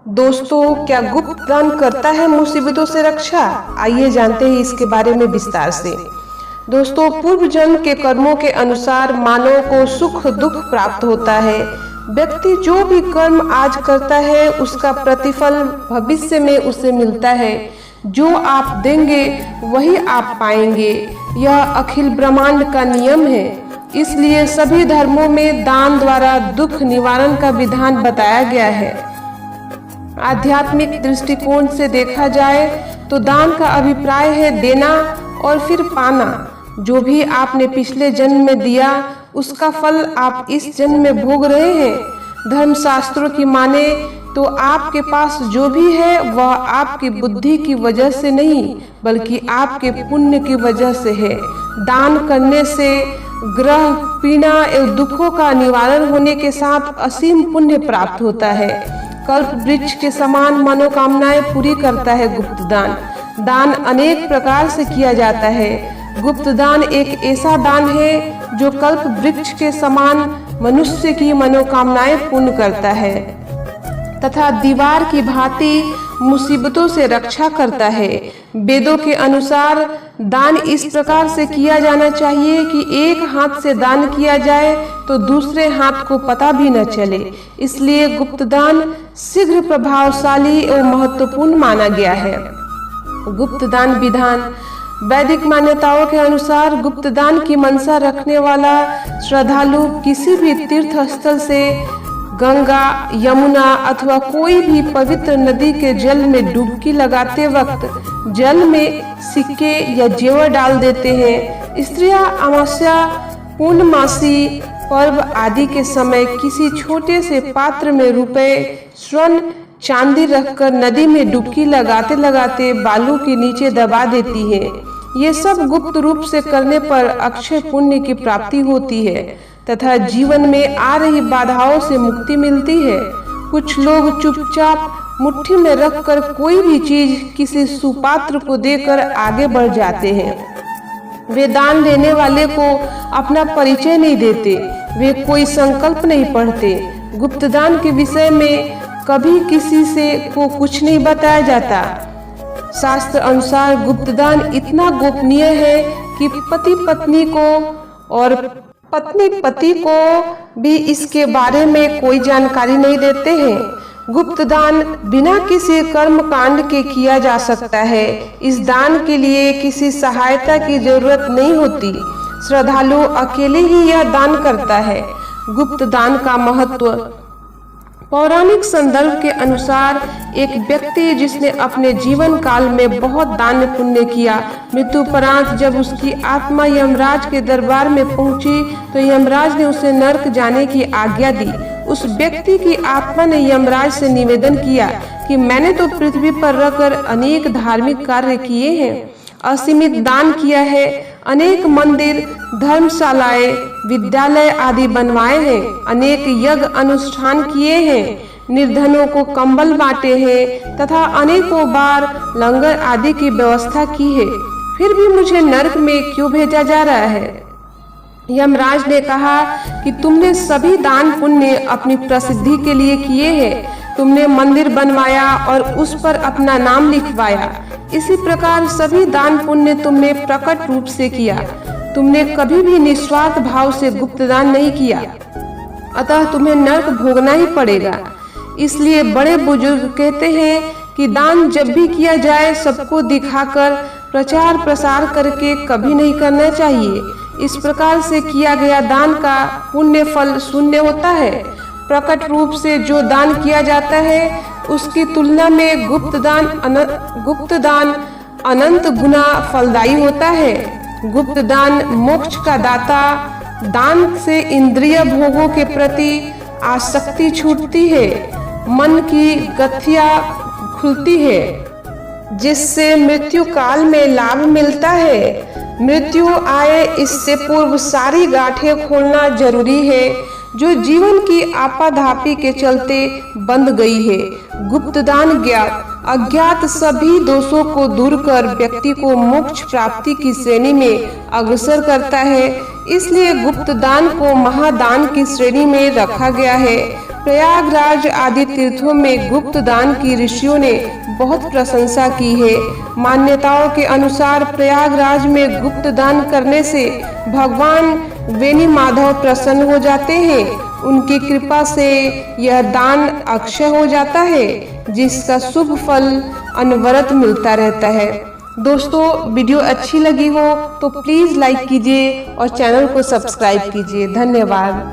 दोस्तों, क्या गुप्त दान करता है मुसीबतों से रक्षा? आइए जानते हैं इसके बारे में विस्तार से। दोस्तों, पूर्व जन्म के कर्मों के अनुसार मानव को सुख दुख प्राप्त होता है। व्यक्ति जो भी कर्म आज करता है उसका प्रतिफल भविष्य में उसे मिलता है। जो आप देंगे वही आप पाएंगे। यह अखिल ब्रह्मांड का नियम है। इसलिए सभी धर्मों में दान द्वारा दुख निवारण का विधान बताया गया है। आध्यात्मिक दृष्टिकोण से देखा जाए तो दान का अभिप्राय है देना और फिर पाना। जो भी आपने पिछले जन्म में दिया उसका फल आप इस जन्म में भोग रहे हैं। धर्मशास्त्रों की माने तो आपके पास जो भी है वह आपकी बुद्धि की वजह से नहीं बल्कि आपके पुण्य की वजह से है। दान करने से ग्रह पीड़ा एवं दुखों का निवारण होने के साथ असीम पुण्य प्राप्त होता है। कल्प वृक्ष के समान मनोकामनाएं पूरी करता है गुप्त दान। दान अनेक प्रकार से किया जाता है। गुप्त दान एक ऐसा दान है जो कल्प वृक्ष के समान मनुष्य की मनोकामनाएं पूर्ण करता है तथा दीवार की भांति मुसीबतों से रक्षा करता है। वेदों के अनुसार दान इस प्रकार से किया जाना चाहिए कि एक हाथ से दान किया जाए तो दूसरे हाथ को पता भी न चले। इसलिए गुप्त दान शीघ्र प्रभावशाली एवं महत्वपूर्ण माना गया है। गुप्त दान विधान वैदिक मान्यताओं के अनुसार गुप्त दान की मनसा रखने वाला श्रद्धालु किसी भी तीर्थ स्थल से गंगा, यमुना अथवा कोई भी पवित्र नदी के जल में डुबकी लगाते वक्त जल में सिक्के या जेवर डाल देते हैं। स्त्रियां अमावस्या, पूर्णमासी पर्व आदि के समय किसी छोटे से पात्र में रुपए, स्वर्ण, चांदी रखकर नदी में डुबकी लगाते लगाते बालू के नीचे दबा देती है। ये सब गुप्त रूप से करने पर अक्षय पुण्य की प्राप्ति होती है तथा जीवन में आ रही बाधाओं से मुक्ति मिलती है। कुछ लोग चुपचाप मुट्ठी में रखकर कोई भी चीज किसी सुपात्र को देकर आगे बढ़ जाते हैं। वे दान लेने वाले को अपना परिचय नहीं देते, वे कोई संकल्प नहीं पढ़ते। गुप्त दान के विषय में कभी किसी से को कुछ नहीं बताया जाता। शास्त्र अनुसार गुप्त दान इतना गोपनीय है कि पति पत्नी को और पत्नी पति को भी इसके बारे में कोई जानकारी नहीं देते हैं। गुप्त दान बिना किसी कर्म कांड के किया जा सकता है। इस दान के लिए किसी सहायता की जरूरत नहीं होती। श्रद्धालु अकेले ही यह दान करता है। गुप्त दान का महत्व पौराणिक संदर्भ के अनुसार एक व्यक्ति जिसने अपने जीवन काल में बहुत दान पुण्य किया, मृत्युपरांत जब उसकी आत्मा यमराज के दरबार में पहुंची तो यमराज ने उसे नरक जाने की आज्ञा दी। उस व्यक्ति की आत्मा ने यमराज से निवेदन किया कि मैंने तो पृथ्वी पर रहकर अनेक धार्मिक कार्य किए हैं, असीमित दान किया है, अनेक मंदिर, धर्मशालाएं, विद्यालय आदि बनवाए हैं, अनेक यज्ञ अनुष्ठान किए हैं, निर्धनों को कंबल बांटे हैं तथा अनेकों बार लंगर आदि की व्यवस्था की है, फिर भी मुझे नरक में क्यों भेजा जा रहा है? यमराज ने कहा कि तुमने सभी दान पुण्य अपनी प्रसिद्धि के लिए किए हैं। तुमने मंदिर बनवाया और उस पर अपना नाम लिखवाया। इसी प्रकार सभी दान पुण्य तुमने प्रकट रूप से किया। तुमने कभी भी निस्वार्थ भाव से गुप्त दान नहीं किया, अतः तुम्हें नरक भोगना ही पड़ेगा। इसलिए बड़े बुजुर्ग कहते हैं कि दान जब भी किया जाए सबको दिखाकर प्रचार प्रसार करके कभी नहीं करना चाहिए। इस प्रकार से किया गया दान का पुण्य फल शून्य होता है। प्रकट रूप से जो दान किया जाता है उसकी तुलना में गुप्त दान अनंत गुना फलदायी होता है। गुप्त दान मोक्ष का दाता। दान से इंद्रिय भोगों के प्रति आसक्ति छूटती है, मन की गतियां खुलती है, जिससे मृत्यु काल में लाभ मिलता है। मृत्यु आए इससे पूर्व सारी गांठें खोलना जरूरी है जो जीवन की आपाधापी के चलते बंध गई है। गुप्त दान अज्ञात सभी दोषों को दूर कर व्यक्ति को मोक्ष प्राप्ति की श्रेणी में अग्रसर करता है। इसलिए गुप्त दान को महादान की श्रेणी में रखा गया है। प्रयागराज आदि तीर्थों में गुप्त दान की ऋषियों ने बहुत प्रशंसा की है। मान्यताओं के अनुसार प्रयागराज में गुप्त दान करने से भगवान वेणी माधव प्रसन्न हो जाते हैं। उनकी कृपा से यह दान अक्षय हो जाता है, जिसका शुभ फल अनवरत मिलता रहता है। दोस्तों, वीडियो अच्छी लगी हो तो प्लीज़ लाइक कीजिए और चैनल को सब्सक्राइब कीजिए। धन्यवाद।